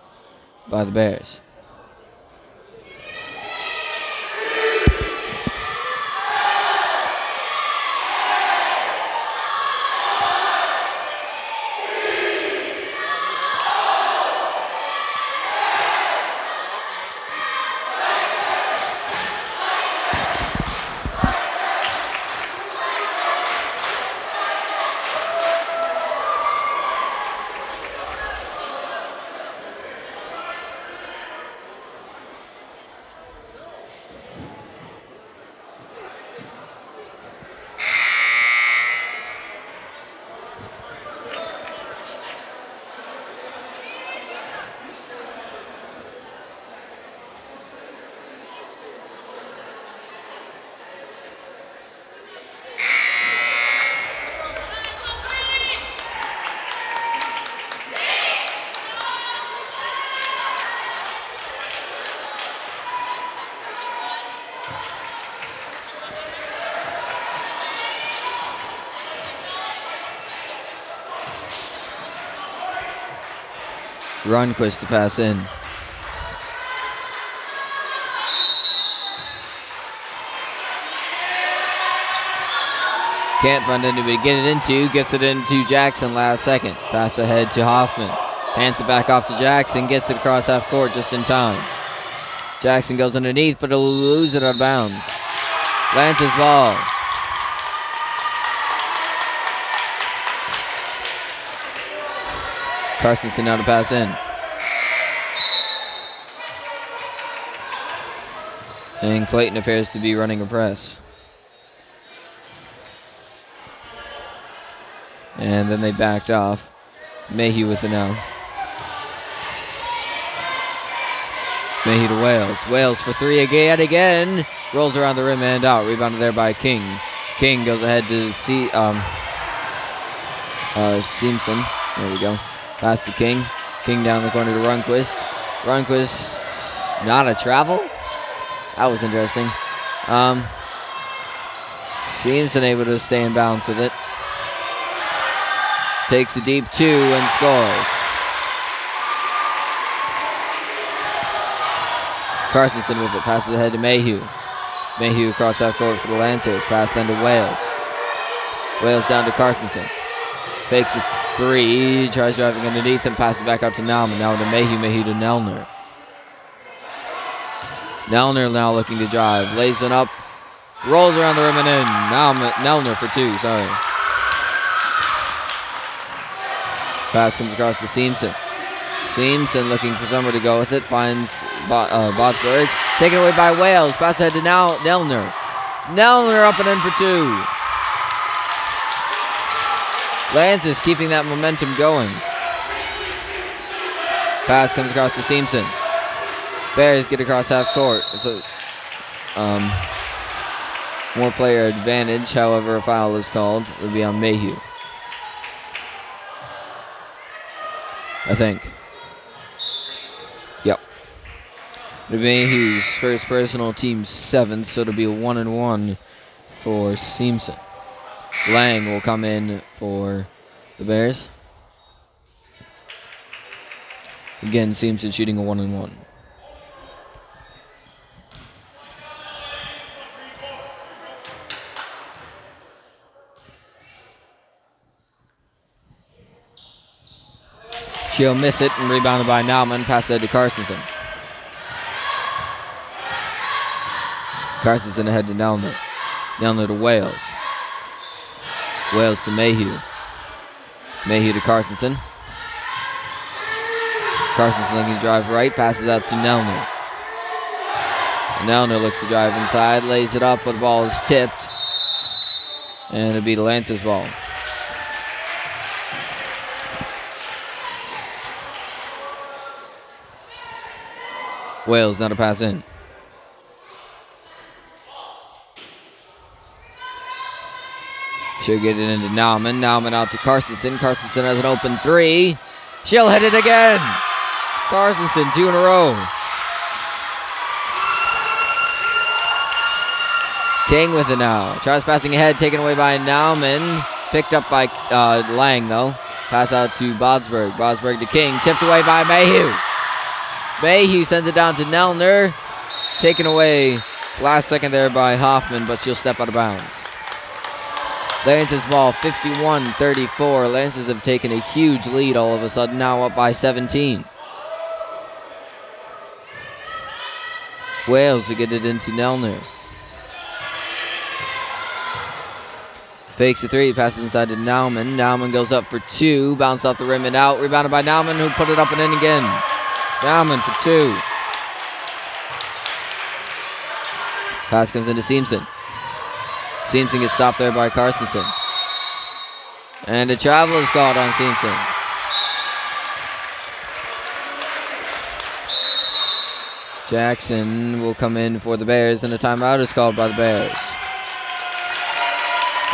by the Bears. Runquist to pass in. Can't find anybody to get it into. Gets it into Jackson last second. Pass ahead to Hoffman. Hands it back off to Jackson. Gets it across half court just in time. Jackson goes underneath, but he'll lose it out of bounds. Lance's ball. Carsonson now to pass in. And Clayton appears to be running a press. And then they backed off. Mayhew with it now. Mayhew to Wales. Wales for 3 again. Rolls around the rim and out. Rebounded there by King. King goes ahead to Simpson. There we go. Pass to King. King down the corner to Runquist. Runquist, not a travel? That was interesting. Simpson able to stay in bounds with it. Takes a deep 2 and scores. Carsonson with it. Passes ahead to Mayhew. Mayhew across half court for the Lancers. Pass then to Wales. Wales down to Carsonson. Fakes a 3, tries driving underneath and passes back out to Nauman. Now to Mayhew, Mayhew to Nelner. Nelner now looking to drive. Lays it up, rolls around the rim and in. Nelner for 2, sorry. Pass comes across to Simpson. Simpson looking for somewhere to go with it. Finds Botsberg. Taken away by Wales. Pass ahead to Nelner. Nelner up and in for 2. Lance is keeping that momentum going. Pass comes across to Simpson. Bears get across half court. It's a more player advantage. However, a foul is called. It would be on Mayhew, I think. Yep. Mayhew's first personal, team 7th, so it'll be a 1-1 for Simpson. Lang will come in for the Bears. Again, Seamson shooting a 1-and-1. She'll miss it and rebounded by Nauman. Pass that to Carstensen. Carstensen ahead to Nelner. Nelner to Wales. Wales to Mayhew. Mayhew to Carstensen. Carstensen looking to drive right. Passes out to Nelner. Nelner looks to drive inside. Lays it up, but the ball is tipped. And it'll be Lance's ball. Wales not a pass in. She'll get it into Nauman. Nauman out to Carstensen. Carstensen has an open three. She'll hit it again. Carstensen, 2 in a row. King with it now. Tries passing ahead, taken away by Nauman. Picked up by Lang, though. Pass out to Bodsberg. Bodsberg to King. Tipped away by Mayhew. Mayhew sends it down to Nelner. Taken away last second there by Hoffman, but she'll step out of bounds. Lance's ball, 51-34. Lancers have taken a huge lead all of a sudden, now up by 17. Wales to get it into Nelner. Fakes a three, passes inside to Nauman. Nauman goes up for 2, bounced off the rim and out. Rebounded by Nauman, who put it up and in again. Nauman for 2. Pass comes into Seamson. Seamson gets stopped there by Carstensen. And a travel is called on Seamson. Jackson will come in for the Bears, and a timeout is called by the Bears.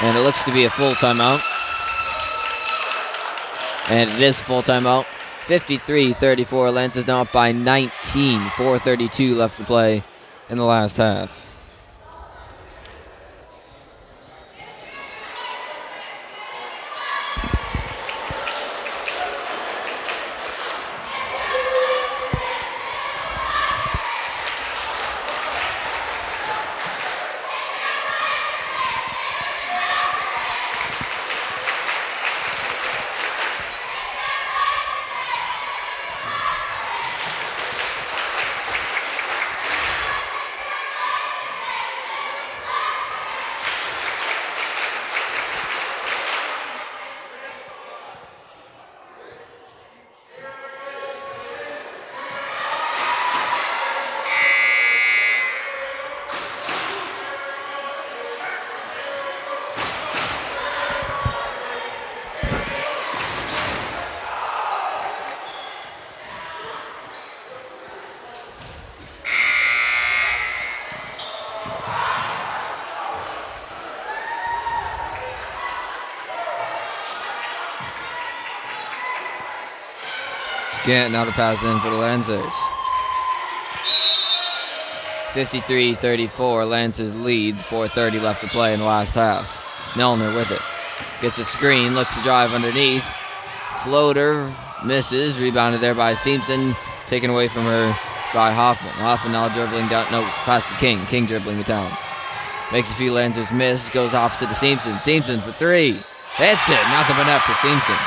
And it looks to be a full timeout. And it is a full timeout. 53-34. Lance is now up by 19. 4:32 left to play in the last half. Gant now to pass in for the Lancers. 53-34, Lancers lead. 4:30 left to play in the last half. Nelner with it. Gets a screen, looks to drive underneath. Floater, misses, rebounded there by Seamson. Taken away from her by Hoffman. Hoffman now dribbling down, no, past to King. King dribbling it down. Makes a few Lancers miss, goes opposite to Seamson. Seamson for 3. Hits it, nothing but net for Seamson.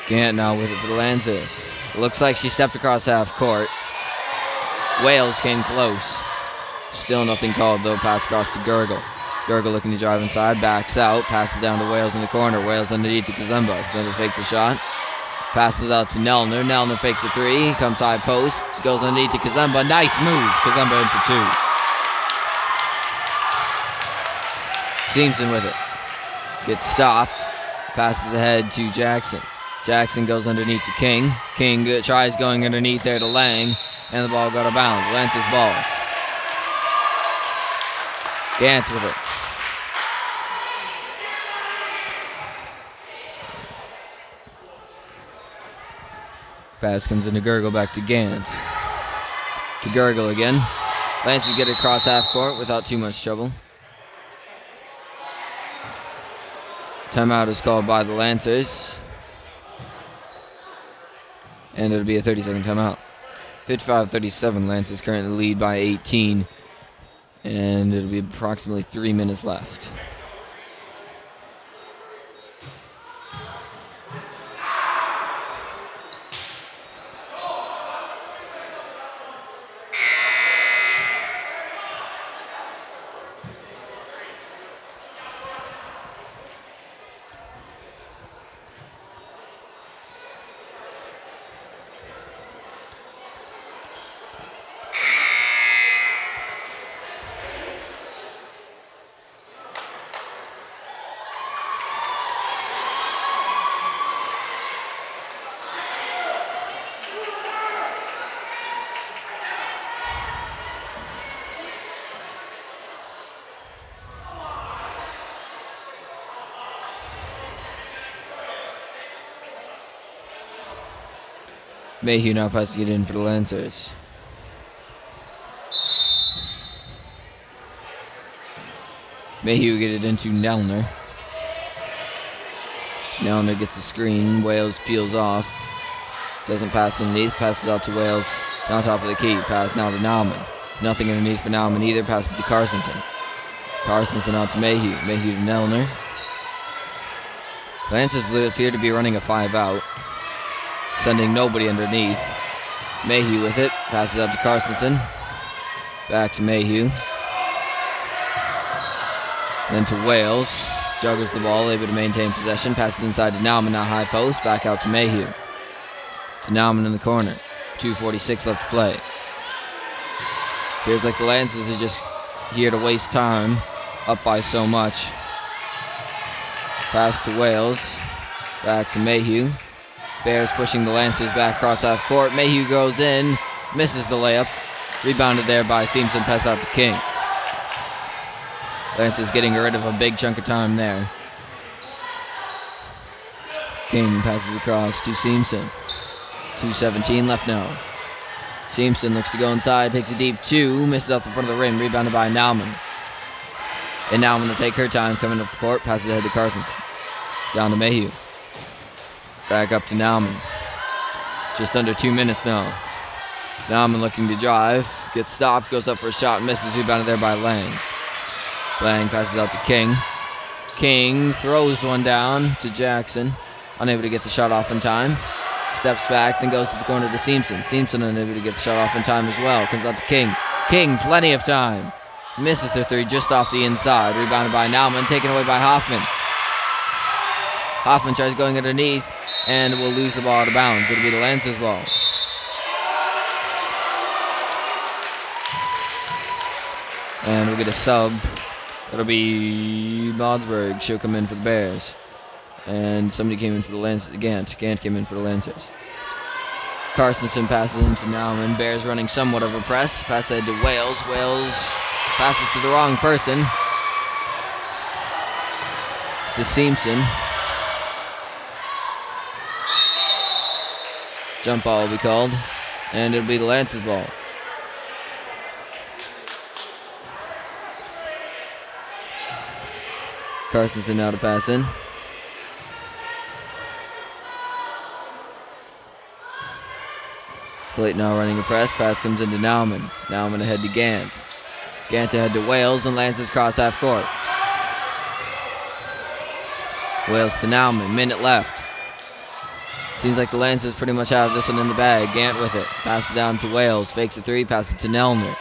Gant now with it for the Lancers. Looks like she stepped across half court. Wales came close. Still nothing called though. Pass across to Gurgle. Gurgle looking to drive inside. Backs out. Passes down to Wales in the corner. Wales underneath to Kazemba. Kazemba fakes a shot. Passes out to Nelner. Nelner fakes a 3. Comes high post. Goes underneath to Kazemba. Nice move. Kazemba in for 2. Seamson with it. Gets stopped. Passes ahead to Jackson. Jackson goes underneath to King. King tries going underneath there to Lang. And the ball got out of bounds. Lance's ball. Gant with it. Pass comes into Gurgle back to Gant. to Gurgle again. Lancers get it across half court without too much trouble. Timeout is called by the Lancers. And it'll be a 30-second timeout. 55-37, Lancers currently lead by 18. And it'll be approximately 3 minutes left. Mayhew now passing it in for the Lancers. Mayhew get it into Nelner. Nelner gets a screen. Wales peels off. Doesn't pass underneath. Passes out to Wales. Down top of the key. Pass now to Nauman. Nothing underneath for Nauman either. Passes to Carstensen. Carstensen out to Mayhew. Mayhew to Nelner. Lancers appear to be running a 5-out. Sending nobody underneath. Mayhew with it. Passes out to Carstensen. Back to Mayhew. Then to Wales. Juggles the ball, able to maintain possession. Passes inside to Nauman, now high post. Back out to Mayhew. To Nauman in the corner. 2:46 left to play. Feels like the Lancers are just here to waste time. Up by so much. Pass to Wales. Back to Mayhew. Bears pushing the Lancers back across half court. Mayhew goes in, misses the layup. Rebounded there by Simpson, pass out to King. Lancers getting rid of a big chunk of time there. King passes across to Simpson. 2:17 left now. Simpson looks to go inside, takes a deep two, misses off the front of the rim, rebounded by Nauman. And Nauman will take her time coming up the court, passes ahead to Carstensen. Down to Mayhew. Back up to Nauman. Just under 2 minutes now. Nauman looking to drive. Gets stopped, goes up for a shot, misses, rebounded there by Lang. Lang passes out to King. King throws one down to Jackson. Unable to get the shot off in time. Steps back, then goes to the corner to Simpson. Simpson unable to get the shot off in time as well. Comes out to King. King, plenty of time. Misses her three just off the inside. Rebounded by Nauman, taken away by Hoffman. Hoffman tries going underneath and will lose the ball out of bounds. It'll be the Lancers' ball. And we'll get a sub. It'll be Modsberg. She'll come in for the Bears. And somebody came in for the Lancers. Gant came in for the Lancers. Carstensen passes into Nauman. Bears running somewhat of a press. Pass ahead to Wales. Wales passes to the wrong person. It's to Simpson. Jump ball will be called. And it'll be the Lancers' ball. Carstensen now to pass in. Clayton now running a press. Pass comes into Nauman. Nauman ahead to Gant. Gant ahead to Wales, and Lancers cross half court. Wales to Nauman. Minute left. Seems like the Lancers pretty much have this one in the bag. Gant with it. Passes down to Wales. Fakes a three. Passes it to Nelner.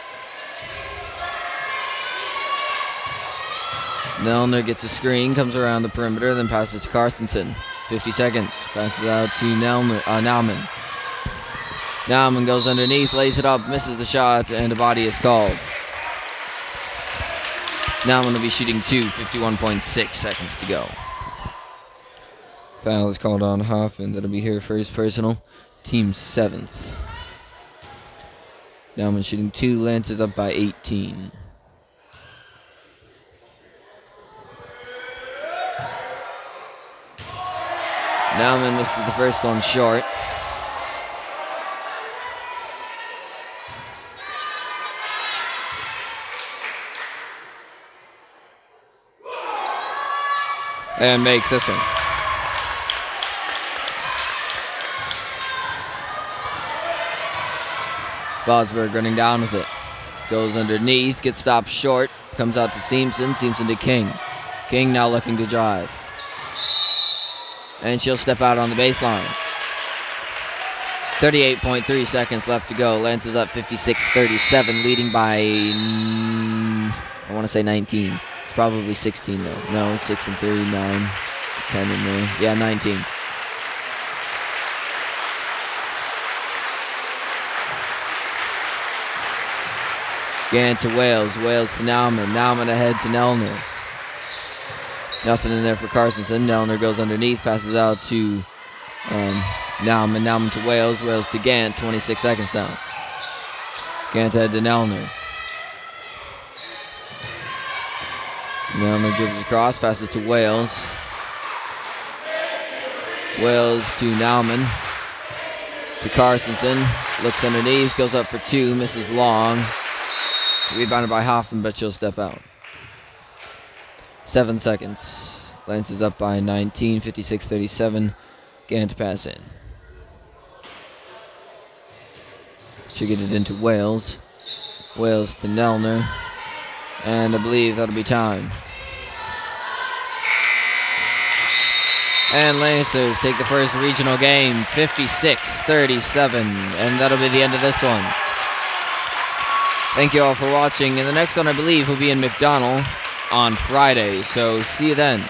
Nelner gets a screen. Comes around the perimeter. Then passes to Carstensen. 50 seconds. Passes out to Nauman. Nauman goes underneath. Lays it up. Misses the shot. And a body is called. Nauman will be shooting two. 51.6 seconds to go. Foul is called on Hoffman. That'll be here first personal. Team 7th. Nauman shooting two. Lancers up by 18. Nauman misses the first one short. And makes this one. Bosberg running down with it. Goes underneath, gets stopped short. Comes out to Seamson. Seamson to King. King now looking to drive. And she'll step out on the baseline. 38.3 seconds left to go. Lance is up 56-37, leading by, I want to say 19. It's probably 16 though. No, 6 and 3, 9, 10 in there. Yeah, 19. Gant to Wales. Wales to Nauman. Nauman ahead to Nelner. Nothing in there for Carstensen. Nelner goes underneath, passes out to Nauman. Nauman to Wales. Wales to Gant. 26 seconds now. Gant ahead to Nelner. Nelner dribbles across, passes to Wales. Wales to Nauman. To Carstensen. Looks underneath, goes up for 2, misses long. Rebounded by Hoffman, but she'll step out. 7 seconds. Lance is up by 19, 56-37. Gant to pass in. She'll get it into Wales. Wales to Nelner. And I believe that'll be time. And Lancers take the first regional game, 56-37. And that'll be the end of this one. Thank you all for watching. And the next one, I believe, will be in McDonald on Friday. So see you then.